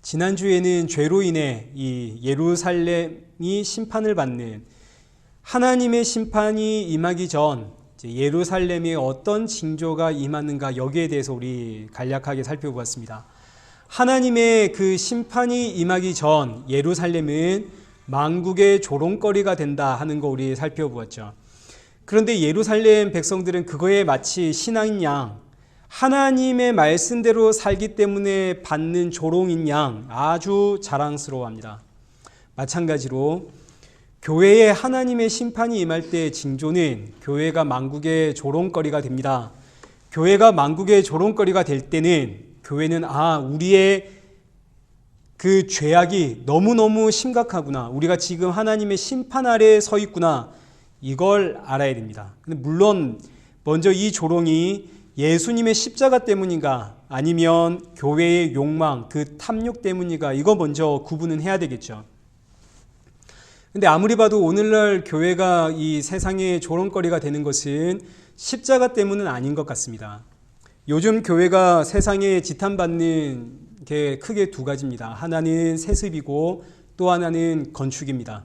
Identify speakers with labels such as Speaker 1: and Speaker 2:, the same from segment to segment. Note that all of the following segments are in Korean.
Speaker 1: 지난주에는 죄로 인해 이 예루살렘이 심판을 받는 하나님의 심판이 임하기 전 예루살렘에 어떤 징조가 임하는가 여기에 대해서 우리 간략하게 살펴보았습니다. 하나님의 그 심판이 임하기 전 예루살렘은 만국의 조롱거리가 된다 하는 거 우리 살펴보았죠. 그런데 예루살렘 백성들은 그거에 마치 신앙인 양, 하나님의 말씀대로 살기 때문에 받는 조롱인 양 아주 자랑스러워합니다. 마찬가지로 교회에 하나님의 심판이 임할 때의 징조는 교회가 만국의 조롱거리가 됩니다. 교회가 만국의 조롱거리가 될 때는 교회는 우리의 그 죄악이 너무너무 심각하구나. 우리가 지금 하나님의 심판 아래에 서 있구나. 이걸 알아야 됩니다. 근데 물론 먼저 이 조롱이 예수님의 십자가 때문인가 아니면 교회의 욕망, 그 탐욕 때문인가 이거 먼저 구분은 해야 되겠죠. 근데 아무리 봐도 오늘날 교회가 이 세상의 조롱거리가 되는 것은 십자가 때문은 아닌 것 같습니다. 요즘 교회가 세상에 지탄받는 게 크게 두 가지입니다. 하나는 세습이고 또 하나는 건축입니다.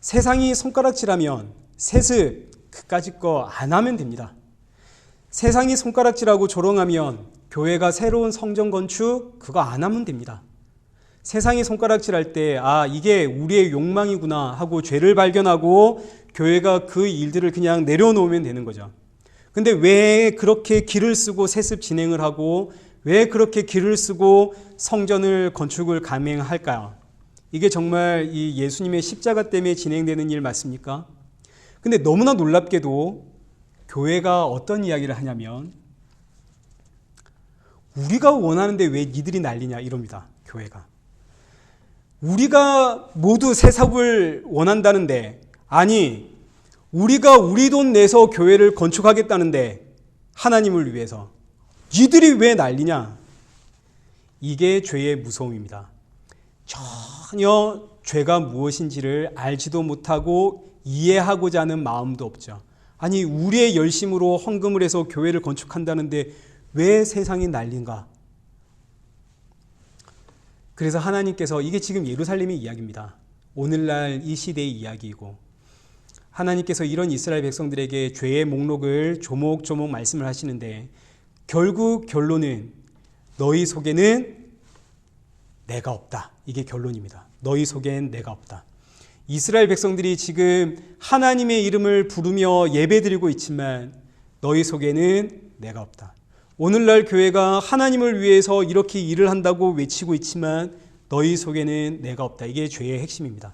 Speaker 1: 세상이 손가락질하면 세습 그까짓 거 안 하면 됩니다. 세상이 손가락질하고 조롱하면 교회가 새로운 성전 건축 그거 안 하면 됩니다. 세상이 손가락질할 때 이게 우리의 욕망이구나 하고 죄를 발견하고 교회가 그 일들을 그냥 내려놓으면 되는 거죠. 근데 왜 그렇게 기를 쓰고 세습 진행을 하고 왜 그렇게 기를 쓰고 성전을 건축을 감행할까요? 이게 정말 이 예수님의 십자가 때문에 진행되는 일 맞습니까? 근데 너무나 놀랍게도 교회가 어떤 이야기를 하냐면 우리가 원하는데 왜 니들이 난리냐 이럽니다. 교회가. 우리가 모두 세삽을 원한다는데 우리가 우리 돈 내서 교회를 건축하겠다는데 하나님을 위해서 니들이 왜 난리냐? 이게 죄의 무서움입니다. 전혀 죄가 무엇인지를 알지도 못하고 이해하고자 하는 마음도 없죠. 우리의 열심으로 헌금을 해서 교회를 건축한다는데 왜 세상이 난린가? 그래서 하나님께서 이게 지금 예루살렘의 이야기입니다. 오늘날 이 시대의 이야기이고 하나님께서 이런 이스라엘 백성들에게 죄의 목록을 조목조목 말씀을 하시는데 결국 결론은 너희 속에는 내가 없다. 이게 결론입니다. 너희 속엔 내가 없다. 이스라엘 백성들이 지금 하나님의 이름을 부르며 예배드리고 있지만 너희 속에는 내가 없다. 오늘날 교회가 하나님을 위해서 이렇게 일을 한다고 외치고 있지만 너희 속에는 내가 없다. 이게 죄의 핵심입니다.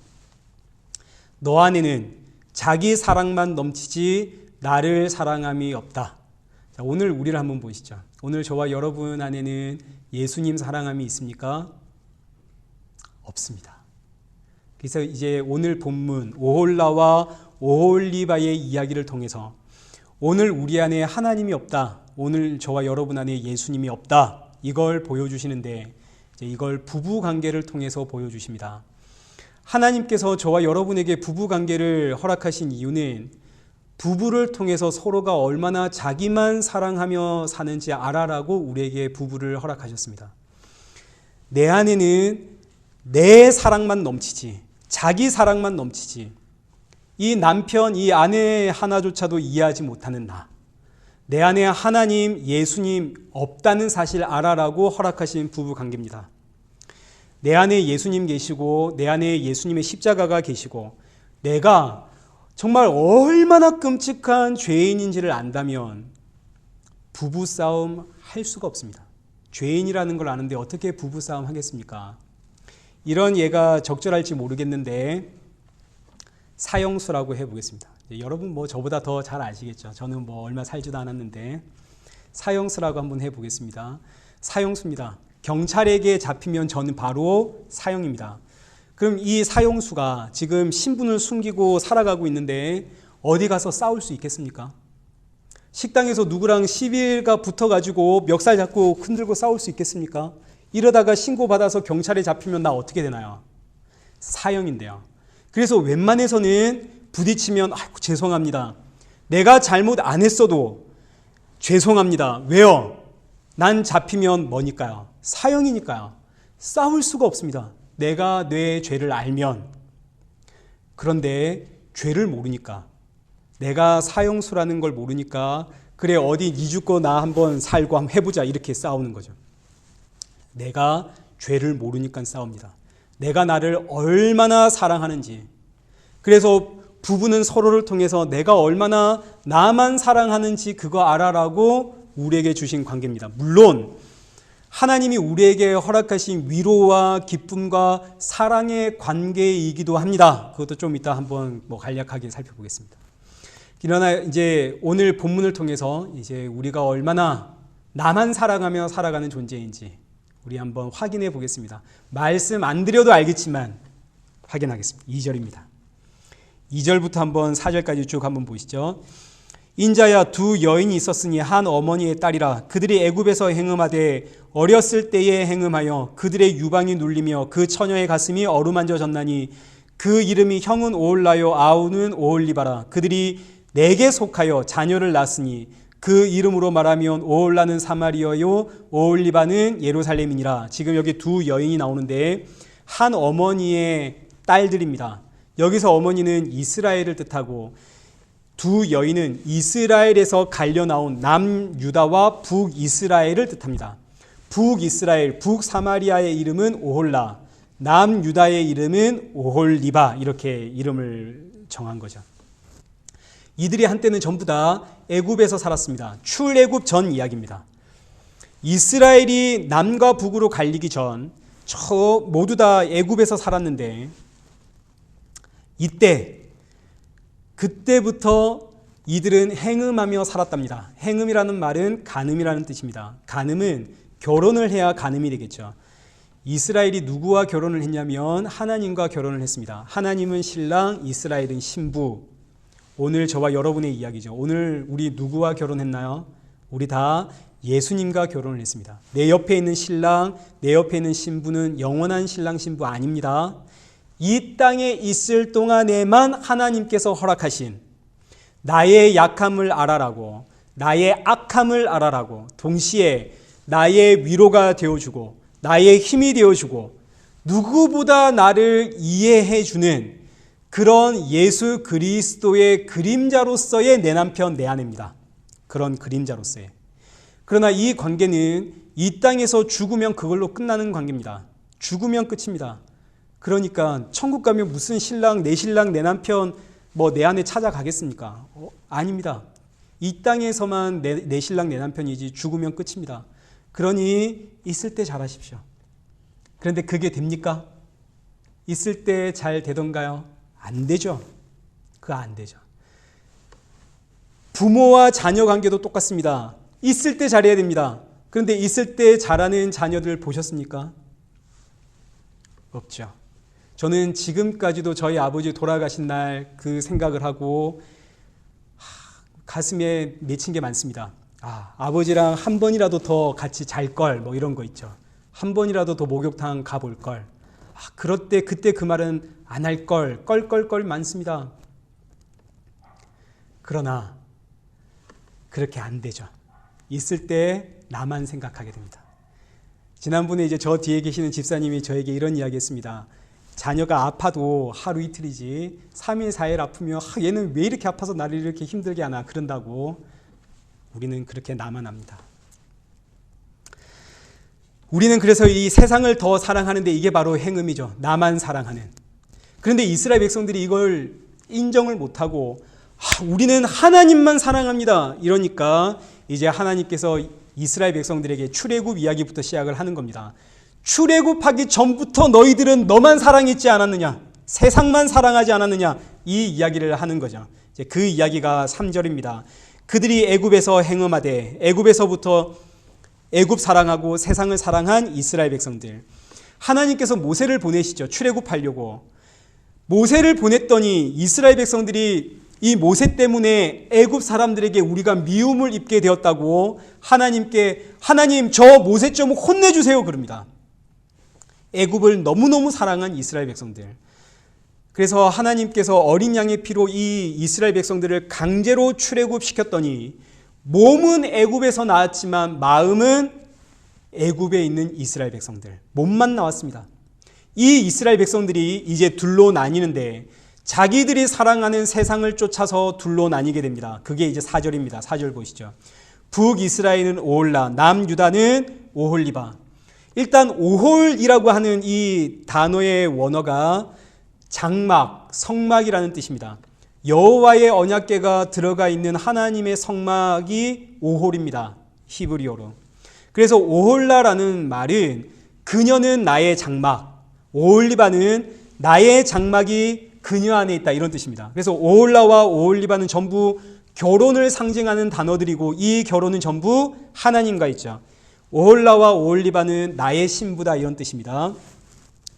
Speaker 1: 너 안에는 자기 사랑만 넘치지 나를 사랑함이 없다. 자, 오늘 우리를 한번 보시죠. 오늘 저와 여러분 안에는 예수님 사랑함이 있습니까? 없습니다. 그래서 이제 오늘 본문 오홀라와 오홀리바의 이야기를 통해서 오늘 우리 안에 하나님이 없다. 오늘 저와 여러분 안에 예수님이 없다. 이걸 보여주시는데 이걸 부부관계를 통해서 보여주십니다. 하나님께서 저와 여러분에게 부부관계를 허락하신 이유는 부부를 통해서 서로가 얼마나 자기만 사랑하며 사는지 알아라고 우리에게 부부를 허락하셨습니다. 내 안에는 내 사랑만 넘치지 자기 사랑만 넘치지 이 남편, 이 아내 하나조차도 이해하지 못하는 내 안에 하나님, 예수님 없다는 사실 알아라고 허락하신 부부관계입니다. 내 안에 예수님 계시고 내 안에 예수님의 십자가가 계시고 내가 정말 얼마나 끔찍한 죄인인지를 안다면 부부싸움 할 수가 없습니다. 죄인이라는 걸 아는데 어떻게 부부싸움 하겠습니까? 이런 예가 적절할지 모르겠는데 사형수라고 해보겠습니다. 여러분 저보다 더 잘 아시겠죠. 저는 얼마 살지도 않았는데 사형수라고 한번 해보겠습니다. 사형수입니다. 경찰에게 잡히면 저는 바로 사형입니다. 그럼 이 사형수가 지금 신분을 숨기고 살아가고 있는데 어디 가서 싸울 수 있겠습니까? 식당에서 누구랑 시비가 붙어가지고 멱살 잡고 흔들고 싸울 수 있겠습니까? 이러다가 신고받아서 경찰에 잡히면 나 어떻게 되나요? 사형인데요. 그래서 웬만해서는 부딪히면 죄송합니다. 내가 잘못 안 했어도 죄송합니다. 왜요? 난 잡히면 뭐니까요? 사형이니까요. 싸울 수가 없습니다. 내가 내 죄를 알면. 그런데 죄를 모르니까, 내가 사형수라는 걸 모르니까, 그래 어디 니 죽고 나 한번 살고 한번 해보자, 이렇게 싸우는 거죠. 내가 죄를 모르니까 싸웁니다. 내가 나를 얼마나 사랑하는지. 그래서 부부는 서로를 통해서 내가 얼마나 나만 사랑하는지 그거 알아라고 우리에게 주신 관계입니다. 물론 하나님이 우리에게 허락하신 위로와 기쁨과 사랑의 관계이기도 합니다. 그것도 좀 이따 한번 간략하게 살펴보겠습니다. 그러나 이제 오늘 본문을 통해서 이제 우리가 얼마나 나만 사랑하며 살아가는 존재인지 우리 한번 확인해 보겠습니다. 말씀 안 드려도 알겠지만 확인하겠습니다. 2절입니다. 2절부터 한번 4절까지 쭉 한번 보시죠. 인자야 두 여인이 있었으니 한 어머니의 딸이라. 그들이 애굽에서 행음하되 어렸을 때에 행음하여 그들의 유방이 눌리며 그 처녀의 가슴이 어루만져졌나니 그 이름이 형은 오홀라요 아우는 오홀리바라. 그들이 내게 속하여 자녀를 낳았으니 그 이름으로 말하면 오홀라는 사마리아요 오홀리바는 예루살렘이니라. 지금 여기 두 여인이 나오는데 한 어머니의 딸들입니다. 여기서 어머니는 이스라엘을 뜻하고 두 여인은 이스라엘에서 갈려 나온 남유다와 북이스라엘을 뜻합니다. 북이스라엘, 북사마리아의 이름은 오홀라, 남유다의 이름은 오홀리바, 이렇게 이름을 정한 거죠. 이들이 한때는 전부 다 애굽에서 살았습니다. 출애굽 전 이야기입니다. 이스라엘이 남과 북으로 갈리기 전 모두 다 애굽에서 살았는데 그때부터 이들은 행음하며 살았답니다. 행음이라는 말은 간음이라는 뜻입니다. 간음은 결혼을 해야 간음이 되겠죠. 이스라엘이 누구와 결혼을 했냐면 하나님과 결혼을 했습니다. 하나님은 신랑, 이스라엘은 신부. 오늘 저와 여러분의 이야기죠. 오늘 우리 누구와 결혼했나요? 우리 다 예수님과 결혼을 했습니다. 내 옆에 있는 신랑, 내 옆에 있는 신부는 영원한 신랑, 신부 아닙니다. 이 땅에 있을 동안에만 하나님께서 허락하신 나의 약함을 알아라고, 나의 악함을 알아라고, 동시에 나의 위로가 되어주고 나의 힘이 되어주고 누구보다 나를 이해해주는 그런 예수 그리스도의 그림자로서의 내 남편, 내 아내입니다. 그런 그림자로서의. 그러나 이 관계는 이 땅에서 죽으면 그걸로 끝나는 관계입니다. 죽으면 끝입니다. 그러니까 천국 가면 무슨 신랑, 내 남편, 내 아내 찾아가겠습니까? 아닙니다. 이 땅에서만 내 신랑, 내 남편이지 죽으면 끝입니다. 그러니 있을 때 잘하십시오. 그런데 그게 됩니까? 있을 때 잘 되던가요? 안 되죠. 그거 안 되죠. 부모와 자녀 관계도 똑같습니다. 있을 때 잘해야 됩니다. 그런데 있을 때 잘하는 자녀들 보셨습니까? 없죠. 저는 지금까지도 저희 아버지 돌아가신 날 그 생각을 하고 가슴에 맺힌 게 많습니다. 아버지랑 한 번이라도 더 같이 잘 걸, 이런 거 있죠. 한 번이라도 더 목욕탕 가볼 걸. 그때 그 말은 안 할 걸, 껄껄껄 많습니다. 그러나 그렇게 안 되죠. 있을 때 나만 생각하게 됩니다. 지난번에 이제 저 뒤에 계시는 집사님이 저에게 이런 이야기 했습니다. 자녀가 아파도 하루 이틀이지 3일 4일 아프면 얘는 왜 이렇게 아파서 나를 이렇게 힘들게 하나 그런다고. 우리는 그렇게 나만 합니다. 우리는 그래서 이 세상을 더 사랑하는데 이게 바로 행음이죠. 나만 사랑하는. 그런데 이스라엘 백성들이 이걸 인정을 못하고 우리는 하나님만 사랑합니다. 이러니까 이제 하나님께서 이스라엘 백성들에게 출애굽 이야기부터 시작을 하는 겁니다. 출애굽하기 전부터 너희들은 너만 사랑했지 않았느냐? 세상만 사랑하지 않았느냐? 이 이야기를 하는 거죠. 이제 그 이야기가 3절입니다. 그들이 애굽에서 행음하되, 애굽에서부터 애굽 사랑하고 세상을 사랑한 이스라엘 백성들. 하나님께서 모세를 보내시죠. 출애굽하려고. 모세를 보냈더니 이스라엘 백성들이 이 모세 때문에 애굽 사람들에게 우리가 미움을 입게 되었다고 하나님 저 모세 좀 혼내주세요 그럽니다. 애굽을 너무너무 사랑한 이스라엘 백성들. 그래서 하나님께서 어린 양의 피로 이 이스라엘 백성들을 강제로 출애굽시켰더니 몸은 애굽에서 나왔지만 마음은 애굽에 있는 이스라엘 백성들, 몸만 나왔습니다. 이 이스라엘 백성들이 이제 둘로 나뉘는데 자기들이 사랑하는 세상을 쫓아서 둘로 나뉘게 됩니다. 그게 이제 4절입니다. 4절 보시죠. 북이스라엘은 오홀라, 남유다는 오홀리바. 일단 오홀이라고 하는 이 단어의 원어가 장막, 성막이라는 뜻입니다. 여호와의 언약궤가 들어가 있는 하나님의 성막이 오홀입니다. 히브리어로. 그래서 오홀라라는 말은 그녀는 나의 장막, 오홀리바는 나의 장막이 그녀 안에 있다, 이런 뜻입니다. 그래서 오홀라와 오홀리바는 전부 결혼을 상징하는 단어들이고 이 결혼은 전부 하나님과 있죠. 오홀라와 오홀리바는 나의 신부다, 이런 뜻입니다.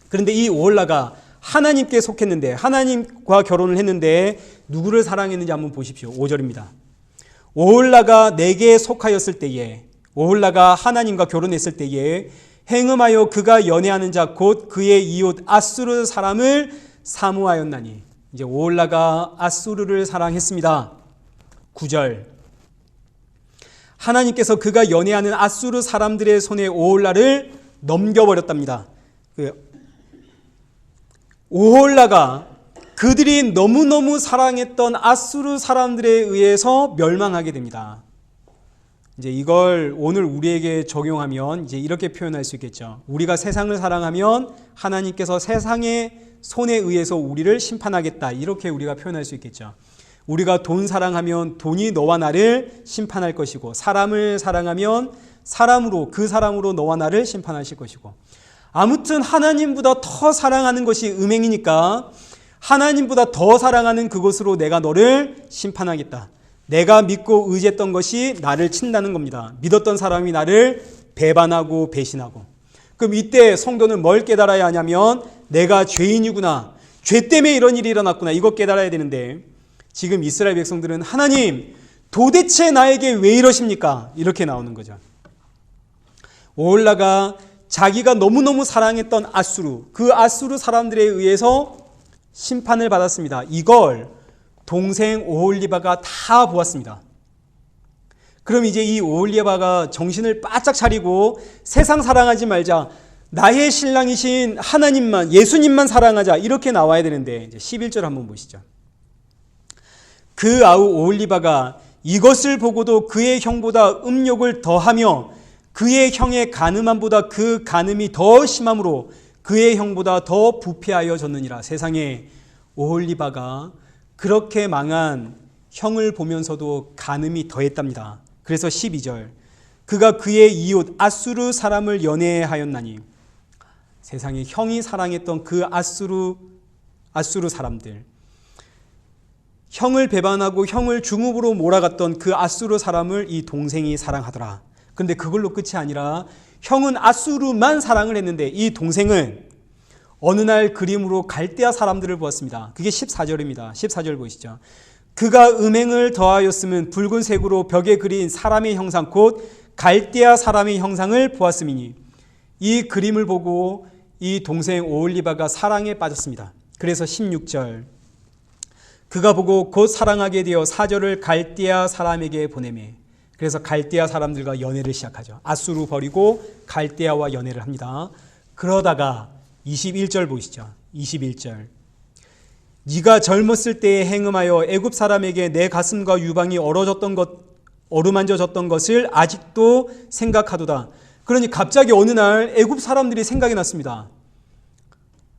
Speaker 1: 그런데 이 오홀라가 하나님께 속했는데, 하나님과 결혼을 했는데 누구를 사랑했는지 한번 보십시오. 5절입니다. 오홀라가 내게 속하였을 때에, 오홀라가 하나님과 결혼했을 때에 행음하여 그가 연애하는 자 곧 그의 이웃 아수르 사람을 사모하였나니. 이제 오홀라가 아수르를 사랑했습니다. 9절. 하나님께서 그가 연애하는 아수르 사람들의 손에 오홀라를 넘겨버렸답니다. 오홀라가 그들이 너무너무 사랑했던 아수르 사람들에 의해서 멸망하게 됩니다. 이제 이걸 오늘 우리에게 적용하면 이제 이렇게 표현할 수 있겠죠. 우리가 세상을 사랑하면 하나님께서 세상의 손에 의해서 우리를 심판하겠다, 이렇게 우리가 표현할 수 있겠죠. 우리가 돈 사랑하면 돈이 너와 나를 심판할 것이고, 사람을 사랑하면 사람으로, 그 사람으로 너와 나를 심판하실 것이고, 아무튼 하나님보다 더 사랑하는 것이 음행이니까 하나님보다 더 사랑하는 그것으로 내가 너를 심판하겠다. 내가 믿고 의지했던 것이 나를 친다는 겁니다. 믿었던 사람이 나를 배반하고 배신하고. 그럼 이때 성도는 뭘 깨달아야 하냐면 내가 죄인이구나, 죄 때문에 이런 일이 일어났구나, 이거 깨달아야 되는데 지금 이스라엘 백성들은 하나님 도대체 나에게 왜 이러십니까? 이렇게 나오는 거죠. 오홀라가 자기가 너무너무 사랑했던 아수르, 그 아수르 사람들에 의해서 심판을 받았습니다. 이걸 동생 오홀리바가 다 보았습니다. 그럼 이제 이 오홀리바가 정신을 바짝 차리고 세상 사랑하지 말자, 나의 신랑이신 하나님만, 예수님만 사랑하자, 이렇게 나와야 되는데 이제 11절 한번 보시죠. 그 아우 오홀리바가 이것을 보고도 그의 형보다 음욕을 더하며 그의 형의 간음함보다 그 간음이 더 심함으로 그의 형보다 더 부패하여졌느니라. 세상에 오홀리바가 그렇게 망한 형을 보면서도 간음이 더했답니다. 그래서 12절. 그가 그의 이웃 아수르 사람을 연애하였나니. 세상에 형이 사랑했던 그 아수르 사람들, 형을 배반하고 형을 중업으로 몰아갔던 그 아수르 사람을 이 동생이 사랑하더라. 그런데 그걸로 끝이 아니라 형은 아수르만 사랑을 했는데 이 동생은 어느 날 그림으로 갈대아 사람들을 보았습니다. 그게 14절입니다. 14절 보시죠. 그가 음행을 더하였으면 붉은색으로 벽에 그린 사람의 형상 곧 갈대아 사람의 형상을 보았음이니. 이 그림을 보고 이 동생 오홀리바가 사랑에 빠졌습니다. 그래서 16절. 그가 보고 곧 사랑하게 되어 사절을 갈대아 사람에게 보내매. 그래서 갈대아 사람들과 연애를 시작하죠. 아수르 버리고 갈대아와 연애를 합니다. 그러다가 21절 보시죠. 21절. 네가 젊었을 때에 행음하여 애굽 사람에게 내 가슴과 유방이 어루만져졌던 것을 아직도 생각하도다. 그러니 갑자기 어느 날 애굽 사람들이 생각이 났습니다.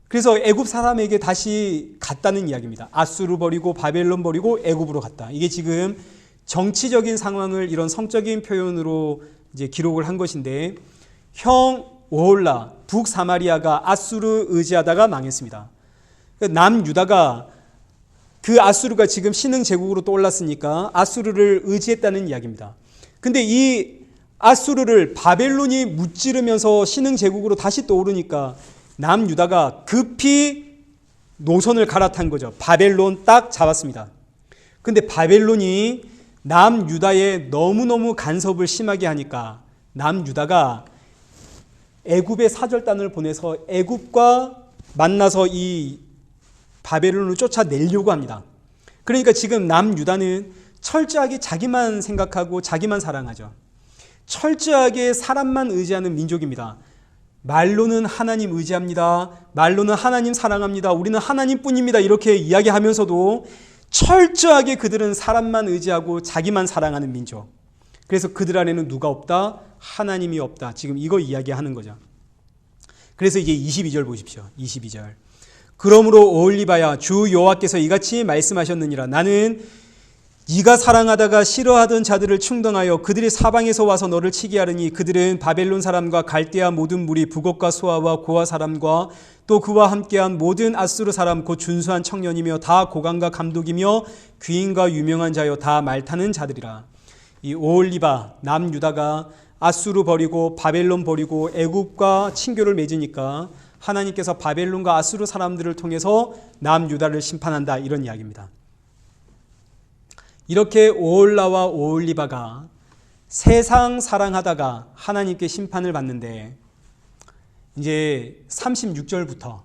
Speaker 1: 그래서 애굽 사람에게 다시 갔다는 이야기입니다. 아수르 버리고 바벨론 버리고 애굽으로 갔다. 이게 지금 정치적인 상황을 이런 성적인 표현으로 이제 기록을 한 것인데, 형 오홀라 북사마리아가 아수르 의지하다가 망했습니다. 남유다가 그 아수르가 지금 신흥 제국으로 떠올랐으니까 아수르를 의지했다는 이야기입니다. 근데 이 아수르를 바벨론이 무찌르면서 신흥 제국으로 다시 떠오르니까 남유다가 급히 노선을 갈아탄 거죠. 바벨론 딱 잡았습니다. 근데 바벨론이 남유다에 너무너무 간섭을 심하게 하니까 남유다가 애굽의 사절단을 보내서 애굽과 만나서 이 바벨론을 쫓아내려고 합니다. 그러니까 지금 남유다는 철저하게 자기만 생각하고 자기만 사랑하죠. 철저하게 사람만 의지하는 민족입니다. 말로는 하나님 의지합니다. 말로는 하나님 사랑합니다. 우리는 하나님뿐입니다. 이렇게 이야기하면서도 철저하게 그들은 사람만 의지하고 자기만 사랑하는 민족. 그래서 그들 안에는 누가 없다? 하나님이 없다. 지금 이거 이야기하는 거죠. 그래서 이제 22절 보십시오. 22절. 그러므로 오홀리바야, 주 여호와께서 이같이 말씀하셨느니라. 나는 네가 사랑하다가 싫어하던 자들을 충동하여 그들이 사방에서 와서 너를 치게 하르니 그들은 바벨론 사람과 갈대아 모든 무리, 북옥과 수아와 고아 사람과 또 그와 함께한 모든 아수르 사람 곧 준수한 청년이며 다 고관과 감독이며 귀인과 유명한 자여 다 말타는 자들이라. 이 오홀리바 남유다가 아수르 버리고 바벨론 버리고 애굽과 친교를 맺으니까 하나님께서 바벨론과 아수르 사람들을 통해서 남유다를 심판한다, 이런 이야기입니다. 이렇게 오홀라와 오홀리바가 세상 사랑하다가 하나님께 심판을 받는데, 이제 36절부터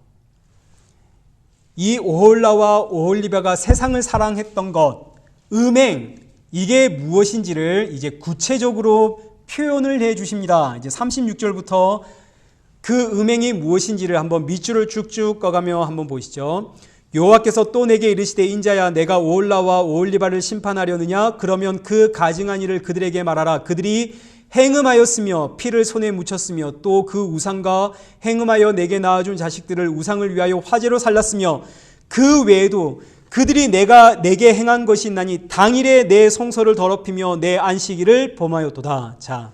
Speaker 1: 이 오홀라와 오홀리바가 세상을 사랑했던 것, 음행, 이게 무엇인지를 이제 구체적으로 표현을 해 주십니다. 이제 36절부터 그 음행이 무엇인지를 한번 밑줄을 쭉쭉 꺼가며 한번 보시죠. 여호와께서 또 내게 이르시되 인자야, 내가 오홀라와 오홀리바를 심판하려느냐? 그러면 그 가증한 일을 그들에게 말하라. 그들이 행음하였으며 피를 손에 묻혔으며 또 그 우상과 행음하여 내게 낳아준 자식들을 우상을 위하여 화제로 살랐으며 그 외에도 그들이 내게 행한 것이 있나니 당일에 내 성소를 더럽히며 내 안식일을 범하였도다. 자,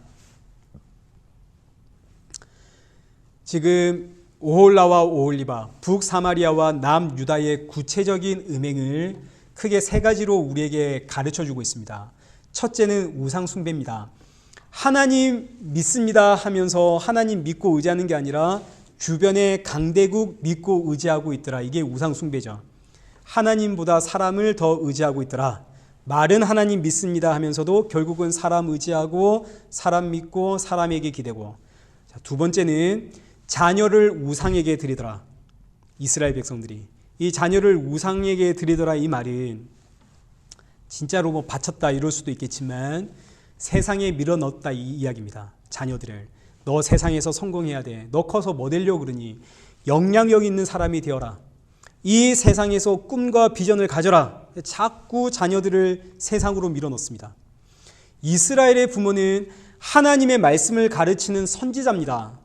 Speaker 1: 지금 오홀라와 오홀리바, 북사마리아와 남유다의 구체적인 음행을 크게 세 가지로 우리에게 가르쳐주고 있습니다. 첫째는 우상 숭배입니다. 하나님 믿습니다 하면서 하나님 믿고 의지하는 게 아니라 주변의 강대국 믿고 의지하고 있더라. 이게 우상 숭배죠. 하나님보다 사람을 더 의지하고 있더라. 말은 하나님 믿습니다 하면서도 결국은 사람 의지하고 사람 믿고 사람에게 기대고. 자, 두 번째는 자녀를 우상에게 드리더라. 이스라엘 백성들이 이 자녀를 우상에게 드리더라, 이 말은 진짜로 뭐 바쳤다 이럴 수도 있겠지만 세상에 밀어넣었다, 이 이야기입니다. 자녀들을 너 세상에서 성공해야 돼. 너 커서 뭐 되려고 그러니? 영향력 있는 사람이 되어라. 이 세상에서 꿈과 비전을 가져라. 자꾸 자녀들을 세상으로 밀어넣습니다. 이스라엘의 부모는 하나님의 말씀을 가르치는 선지자입니다.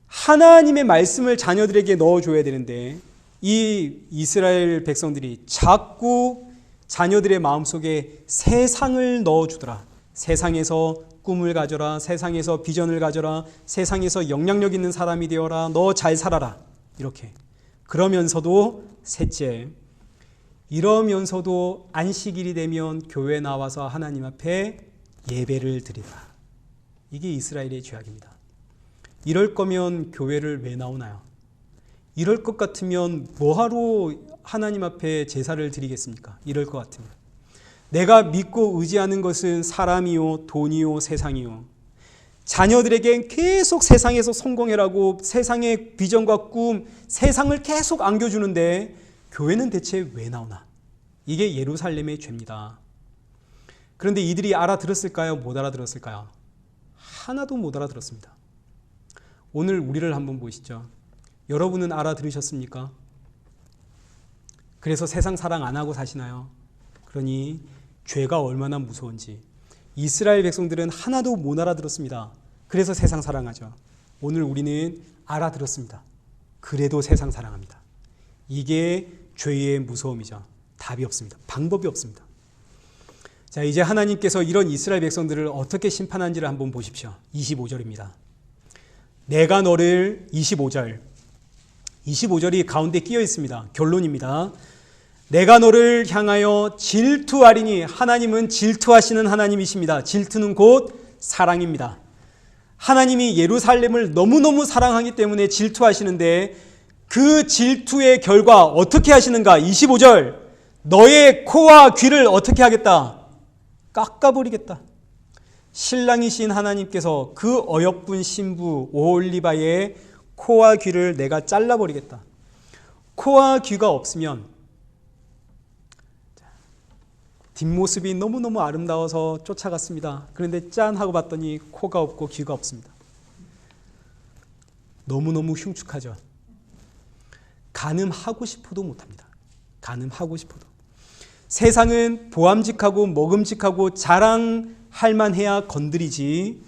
Speaker 1: 하나님의 말씀을 자녀들에게 넣어줘야 되는데 이 이스라엘 백성들이 자꾸 자녀들의 마음속에 세상을 넣어주더라. 세상에서 꿈을 가져라. 세상에서 비전을 가져라. 세상에서 영향력 있는 사람이 되어라. 너 잘 살아라. 이렇게. 그러면서도 셋째, 이러면서도 안식일이 되면 교회에 나와서 하나님 앞에 예배를 드리라. 이게 이스라엘의 죄악입니다. 이럴 거면 교회를 왜 나오나요? 이럴 것 같으면 뭐하러 하나님 앞에 제사를 드리겠습니까? 이럴 것 같으면. 내가 믿고 의지하는 것은 사람이요, 돈이요, 세상이요. 자녀들에게 계속 세상에서 성공해라고 세상의 비전과 꿈, 세상을 계속 안겨주는데 교회는 대체 왜 나오나? 이게 예루살렘의 죄입니다. 그런데 이들이 알아들었을까요? 못 알아들었을까요? 하나도 못 알아들었습니다. 오늘 우리를 한번 보시죠. 여러분은 알아들으셨습니까? 그래서 세상 사랑 안 하고 사시나요? 그러니 죄가 얼마나 무서운지. 이스라엘 백성들은 하나도 못 알아들었습니다. 그래서 세상 사랑하죠. 오늘 우리는 알아들었습니다. 그래도 세상 사랑합니다. 이게 죄의 무서움이죠. 답이 없습니다. 방법이 없습니다. 자, 이제 하나님께서 이런 이스라엘 백성들을 어떻게 심판한지를 한번 보십시오. 25절입니다. 내가 너를 25절이 가운데 끼어 있습니다. 결론입니다. 내가 너를 향하여 질투하리니. 하나님은 질투하시는 하나님이십니다. 질투는 곧 사랑입니다. 하나님이 예루살렘을 너무너무 사랑하기 때문에 질투하시는데 그 질투의 결과 어떻게 하시는가? 25절. 너의 코와 귀를 어떻게 하겠다? 깎아버리겠다. 신랑이신 하나님께서 그 어여쁜 신부 오홀리바의 코와 귀를 내가 잘라버리겠다. 코와 귀가 없으면 뒷모습이 너무너무 아름다워서 쫓아갔습니다. 그런데 짠 하고 봤더니 코가 없고 귀가 없습니다. 너무너무 흉측하죠. 간음하고 싶어도 못합니다. 간음하고 싶어도. 세상은 보암직하고 먹음직하고 자랑할 만해야 건드리지,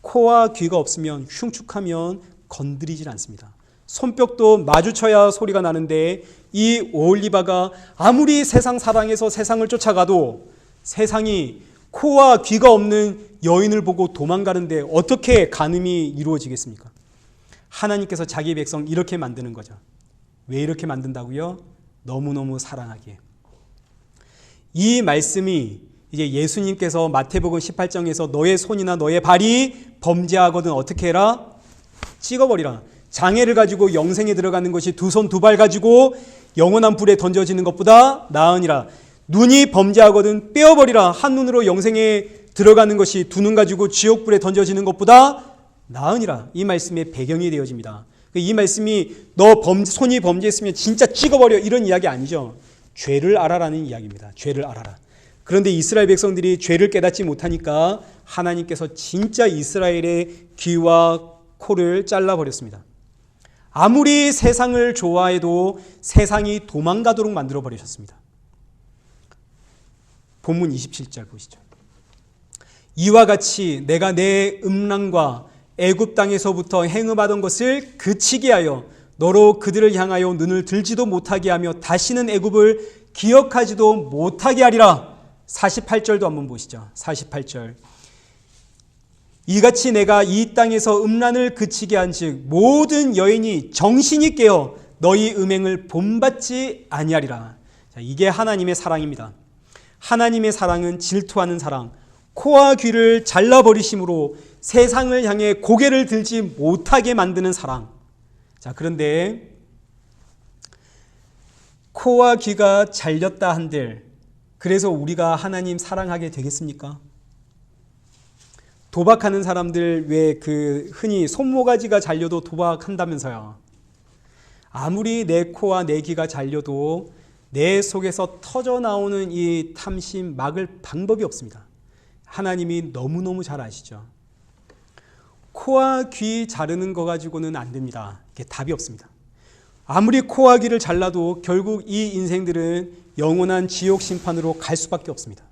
Speaker 1: 코와 귀가 없으면 흉측하면 건드리질 않습니다. 손뼉도 마주쳐야 소리가 나는데 이 오홀리바가 아무리 세상 사랑해서 세상을 쫓아가도 세상이 코와 귀가 없는 여인을 보고 도망가는데 어떻게 간음이 이루어지겠습니까? 하나님께서 자기 백성 이렇게 만드는 거죠. 왜 이렇게 만든다고요? 너무너무 사랑하기에. 이 말씀이 이제 예수님께서 마태복음 18장에서 너의 손이나 너의 발이 범죄하거든 어떻게 해라? 찍어버리라. 장애를 가지고 영생에 들어가는 것이 두 손 두 발 가지고 영원한 불에 던져지는 것보다 나으니라. 눈이 범죄하거든 빼어버리라. 한 눈으로 영생에 들어가는 것이 두 눈 가지고 지옥불에 던져지는 것보다 나으니라. 이 말씀의 배경이 되어집니다. 이 말씀이 너 손이 범죄했으면 진짜 찍어버려 이런 이야기 아니죠. 죄를 알아라는 이야기입니다. 죄를 알아라. 그런데 이스라엘 백성들이 죄를 깨닫지 못하니까 하나님께서 진짜 이스라엘의 귀와 코를 잘라버렸습니다. 아무리 세상을 좋아해도 세상이 도망가도록 만들어버리셨습니다. 본문 27절 보시죠. 이와 같이 내가 내 음란과 애굽 땅에서부터 행음하던 것을 그치게 하여 너로 그들을 향하여 눈을 들지도 못하게 하며 다시는 애굽을 기억하지도 못하게 하리라. 48절도 한번 보시죠. 48절. 이같이 내가 이 땅에서 음란을 그치게 한즉 모든 여인이 정신이 깨어 너희 음행을 본받지 아니하리라. 자, 이게 하나님의 사랑입니다. 하나님의 사랑은 질투하는 사랑, 코와 귀를 잘라버리심으로 세상을 향해 고개를 들지 못하게 만드는 사랑. 자, 그런데 코와 귀가 잘렸다 한들 그래서 우리가 하나님 사랑하게 되겠습니까? 도박하는 사람들 왜 흔히 손모가지가 잘려도 도박한다면서요. 아무리 내 코와 내 귀가 잘려도 내 속에서 터져나오는 이 탐심 막을 방법이 없습니다. 하나님이 너무너무 잘 아시죠. 코와 귀 자르는 거 가지고는 안 됩니다. 이게 답이 없습니다. 아무리 코와 귀를 잘라도 결국 이 인생들은 영원한 지옥 심판으로 갈 수밖에 없습니다.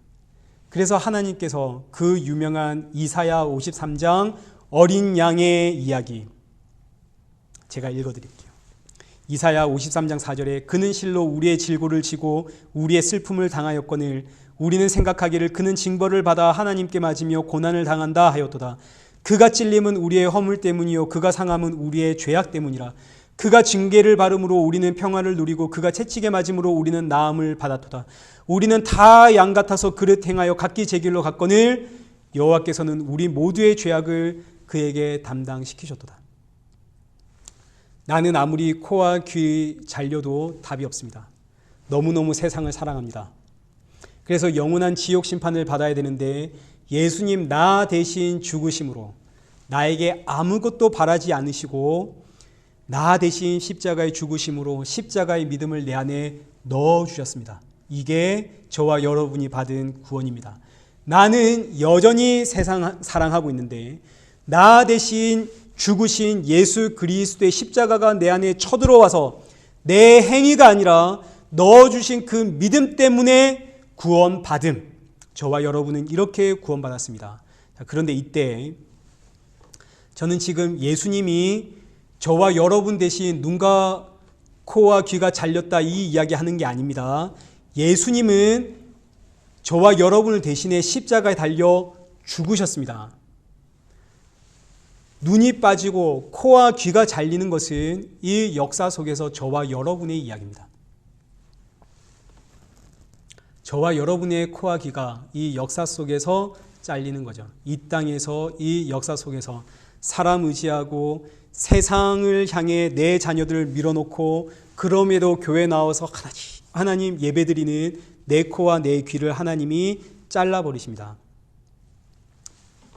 Speaker 1: 그래서 하나님께서 그 유명한 이사야 53장 어린 양의 이야기 제가 읽어드릴게요. 이사야 53장 4절에 그는 실로 우리의 질고를 지고 우리의 슬픔을 당하였거늘 우리는 생각하기를 그는 징벌을 받아 하나님께 맞으며 고난을 당한다 하였도다. 그가 찔림은 우리의 허물 때문이요 그가 상함은 우리의 죄악 때문이라. 그가 징계를 받음으로 우리는 평화를 누리고 그가 채찍에 맞음으로 우리는 나음을 받았도다. 우리는 다 양 같아서 그릇 행하여 각기 제 길로 갔거늘 여호와께서는 우리 모두의 죄악을 그에게 담당시키셨도다. 나는 아무리 코와 귀 잘려도 답이 없습니다. 너무너무 세상을 사랑합니다. 그래서 영원한 지옥 심판을 받아야 되는데 예수님 나 대신 죽으심으로 나에게 아무것도 바라지 않으시고 나 대신 십자가의 죽으심으로 십자가의 믿음을 내 안에 넣어주셨습니다. 이게 저와 여러분이 받은 구원입니다. 나는 여전히 세상 사랑하고 있는데 나 대신 죽으신 예수 그리스도의 십자가가 내 안에 쳐들어와서 내 행위가 아니라 넣어주신 그 믿음 때문에 구원받음. 저와 여러분은 이렇게 구원받았습니다. 그런데 이때 저는 지금 예수님이 저와 여러분 대신 눈과 코와 귀가 잘렸다 이 이야기 하는 게 아닙니다. 예수님은 저와 여러분을 대신해 십자가에 달려 죽으셨습니다. 눈이 빠지고 코와 귀가 잘리는 것은 이 역사 속에서 저와 여러분의 이야기입니다. 저와 여러분의 코와 귀가 이 역사 속에서 잘리는 거죠. 이 땅에서 이 역사 속에서 사람 의지하고 세상을 향해 내 자녀들을 밀어놓고 그럼에도 교회 나와서 하나님 예배드리는 내 코와 내 귀를 하나님이 잘라버리십니다.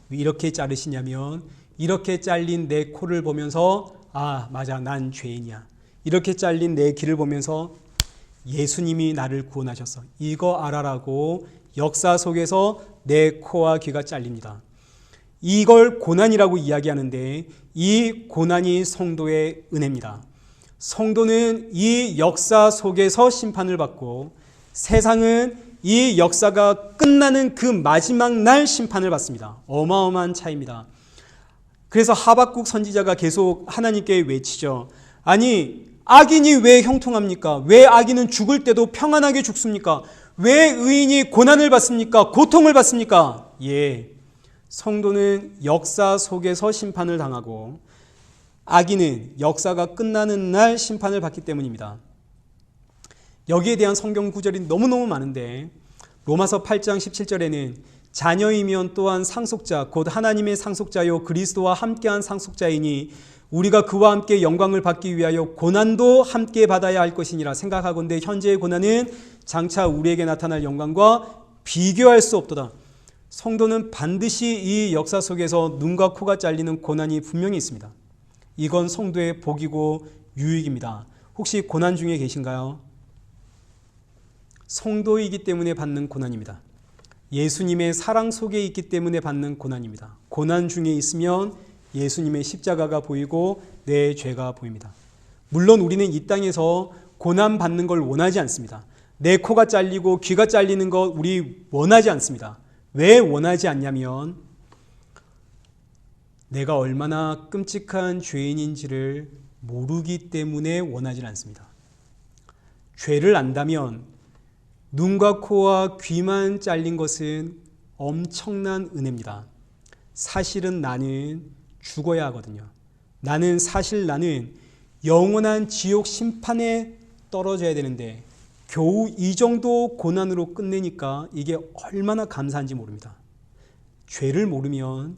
Speaker 1: 왜 이렇게 자르시냐면 이렇게 잘린 내 코를 보면서 아 맞아 난 죄인이야. 이렇게 잘린 내 귀를 보면서 예수님이 나를 구원하셨어. 이거 알아라고 역사 속에서 내 코와 귀가 잘립니다. 이걸 고난이라고 이야기하는데 이 고난이 성도의 은혜입니다. 성도는 이 역사 속에서 심판을 받고 세상은 이 역사가 끝나는 그 마지막 날 심판을 받습니다. 어마어마한 차이입니다. 그래서 하박국 선지자가 계속 하나님께 외치죠. 아니, 악인이 왜 형통합니까? 왜 악인은 죽을 때도 평안하게 죽습니까? 왜 의인이 고난을 받습니까? 고통을 받습니까? 예, 성도는 역사 속에서 심판을 당하고 악인은 역사가 끝나는 날 심판을 받기 때문입니다. 여기에 대한 성경 구절이 너무너무 많은데 로마서 8장 17절에는 자녀이면 또한 상속자 곧 하나님의 상속자요 그리스도와 함께한 상속자이니 우리가 그와 함께 영광을 받기 위하여 고난도 함께 받아야 할 것이니라 생각하건대 현재의 고난은 장차 우리에게 나타날 영광과 비교할 수 없도다. 성도는 반드시 이 역사 속에서 눈과 코가 잘리는 고난이 분명히 있습니다. 이건 성도의 복이고 유익입니다. 혹시 고난 중에 계신가요? 성도이기 때문에 받는 고난입니다. 예수님의 사랑 속에 있기 때문에 받는 고난입니다. 고난 중에 있으면 예수님의 십자가가 보이고 내 죄가 보입니다. 물론 우리는 이 땅에서 고난 받는 걸 원하지 않습니다. 내 코가 잘리고 귀가 잘리는 거 우리 원하지 않습니다. 왜 원하지 않냐면 내가 얼마나 끔찍한 죄인인지를 모르기 때문에 원하지 않습니다. 죄를 안다면 눈과 코와 귀만 잘린 것은 엄청난 은혜입니다. 사실은 나는 죽어야 하거든요. 나는 영원한 지옥 심판에 떨어져야 되는데 겨우 이 정도 고난으로 끝내니까 이게 얼마나 감사한지 모릅니다. 죄를 모르면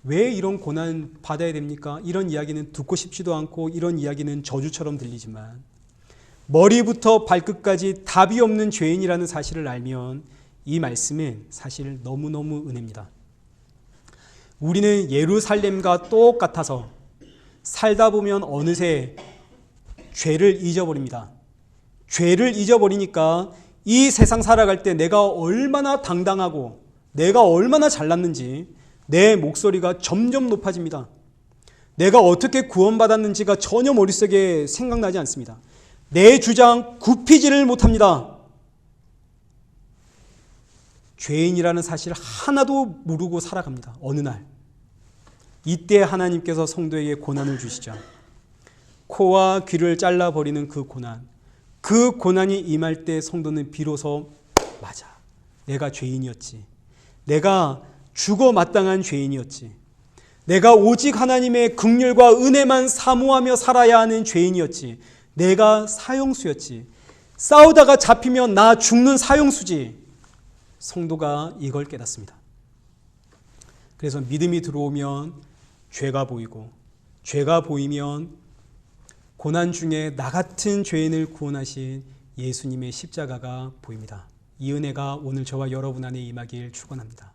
Speaker 1: 왜 이런 고난 받아야 됩니까? 이런 이야기는 듣고 싶지도 않고 이런 이야기는 저주처럼 들리지만 머리부터 발끝까지 답이 없는 죄인이라는 사실을 알면 이 말씀은 사실 너무너무 은혜입니다. 우리는 예루살렘과 똑같아서 살다 보면 어느새 죄를 잊어버립니다. 죄를 잊어버리니까 이 세상 살아갈 때 내가 얼마나 당당하고 내가 얼마나 잘났는지 내 목소리가 점점 높아집니다. 내가 어떻게 구원받았는지가 전혀 머릿속에 생각나지 않습니다. 내 주장 굽히지를 못합니다. 죄인이라는 사실 하나도 모르고 살아갑니다. 어느 날 이때 하나님께서 성도에게 고난을 주시죠. 코와 귀를 잘라버리는 그 고난이 임할 때 성도는 비로소 맞아, 내가 죄인이었지. 내가 죽어 마땅한 죄인이었지. 내가 오직 하나님의 긍휼과 은혜만 사모하며 살아야 하는 죄인이었지. 내가 사형수였지. 싸우다가 잡히면 나 죽는 사형수지. 성도가 이걸 깨닫습니다. 그래서 믿음이 들어오면 죄가 보이고 죄가 보이면 고난 중에 나 같은 죄인을 구원하신 예수님의 십자가가 보입니다. 이 은혜가 오늘 저와 여러분 안에 임하길 축원합니다.